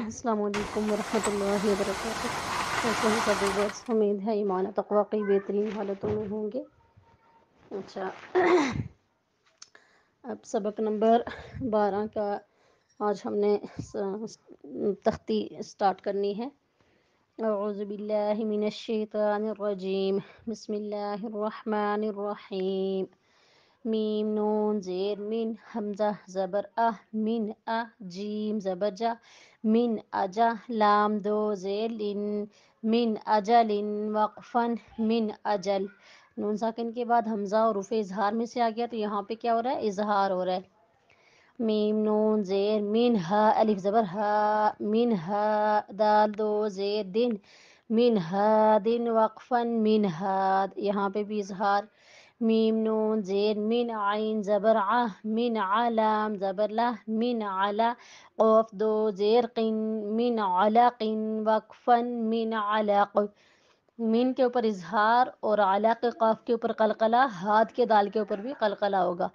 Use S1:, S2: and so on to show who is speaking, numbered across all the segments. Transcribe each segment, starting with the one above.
S1: السلام علیکم ورحمۃ اللہ وبرکاتہ۔ کیسے ہیں سب ویورس؟ امید ہے ایمان تقوی کی بہترین حالتوں میں ہوں گے۔ اچھا، اب سبق نمبر 12 کا آج ہم نے تختی سٹارٹ کرنی ہے۔ اعوذ باللہ من الشیطان الرجیم، بسم اللہ الرحمن الرحیم۔ میم نون زیر من، حمزہ زبر من جیم زبر جا، من اجا، لام دو زیر لن، من اجل وقفن، من اجل۔ نون ساکن کے بعد حمزہ اور رفع اظہار میں سے آ گیا، تو یہاں پہ کیا ہو رہا ہے؟ اظہار ہو رہا ہے۔ میم نون زیر من ہا، الف زبر ہا، من ہا، دال دو زیر دن، من ہا دن وقفن، من ہاد، یہاں پہ بھی اظہار۔ میم نون زیر من عین زبر ع، من علام زبر لہ، من علا، قوف دو زیر قن، من علق وقفن، من علق۔ من کے اوپر اظہار اور علق قاف کے اوپر قلقلہ، ہاد کے دال کے اوپر بھی قلقلہ ہوگا۔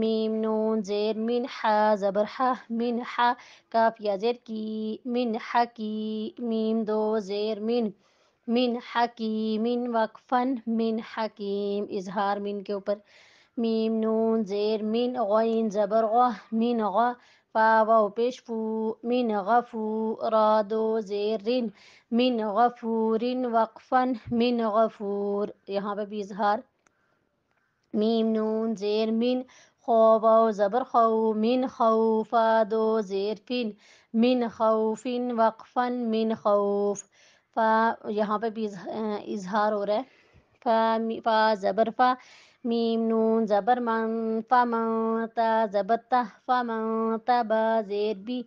S1: میم نون زیر من حا زبر حا، من حا، کاف یا زیر کی، من حکی، میم دو زیر من حکیم وقفن، من حکیم، اظہار من کے اوپر۔ میم نون زیر من غین زبر غ، من غ، فا واو پیش فو، من غفو، را دو زیر رن، من غفور وقفن، من غفور، یہاں پہ بھی اظہار۔ میم نون زیر من خو واو زبر خو، من خوفا دو زیر فن، من خوفن وقفن، من خوف، فا، یہاں پہ بھی اظہار ہو رہا ہے۔ فا زبر فا، میم نون زبر من، فمن، تا زبر تا، فمن تبا زیر بی،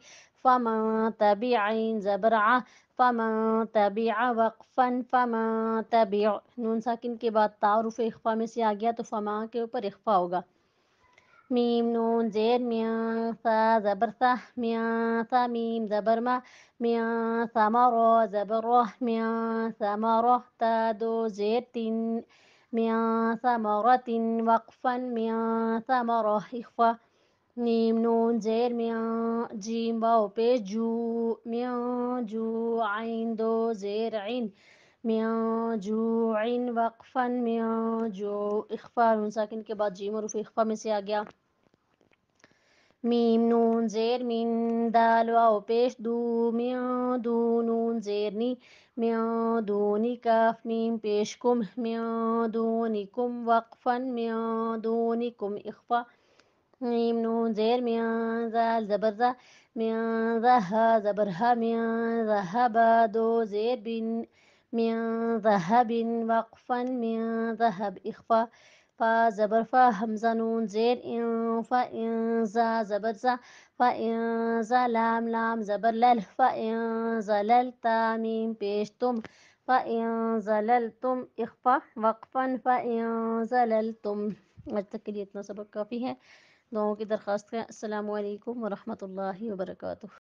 S1: فمن تبعین زبر ع، فمن تبع وقفن، فمن تبع، نون ساکن کے بعد تا اور رفع اخفا میں سے آ گیا، تو فما کے اوپر اخفا ہوگا۔ میم نون زیر میاں، ثا زبر ثا، میاں ثا، میم زبر ما، میاں ثمرہ زبر رہ، میاں ثمرہ، تا دو زیر تن، میاں ثمرۃ وقفن، میاں ثمرہ، اخفا۔ میم نون زیر میاں، جیم واو پیش جو، میاں جو، عین دو زیر عین، میاں جوع وقفن، میاں جو، اخفا، نون ساکن کے بعد جیم اور رفع اخفا میں سے آ گیا۔ میم نون زیر من، دال واو پیش دو، میاں دو، نون زیر نی، میاں دونی، کاف میم پیش کم، میاں دونکم وقفن، میاں دونکم، اخفا۔ میم نون زیر میاں، زال زبر زا، میاں زہا زبر ہا، میاں ذہبا دو زیر بن، میاں ذہبن وقفن، میاں ذہب، اخفا۔ فا زبر فا، حمزہ نون زیر ان، فا ان، زا زبر زا، فا ان زا، لام لام زبر لل، فا ان زللتا، میم پیش تم، فا ان زللتم، اخفا، وقفن، فا ان زللتم۔ آج تک کے لیے اتنا سبق کافی ہے۔ دعاؤں کی درخواست ہے۔ السلام علیکم ورحمۃ اللہ وبرکاتہ۔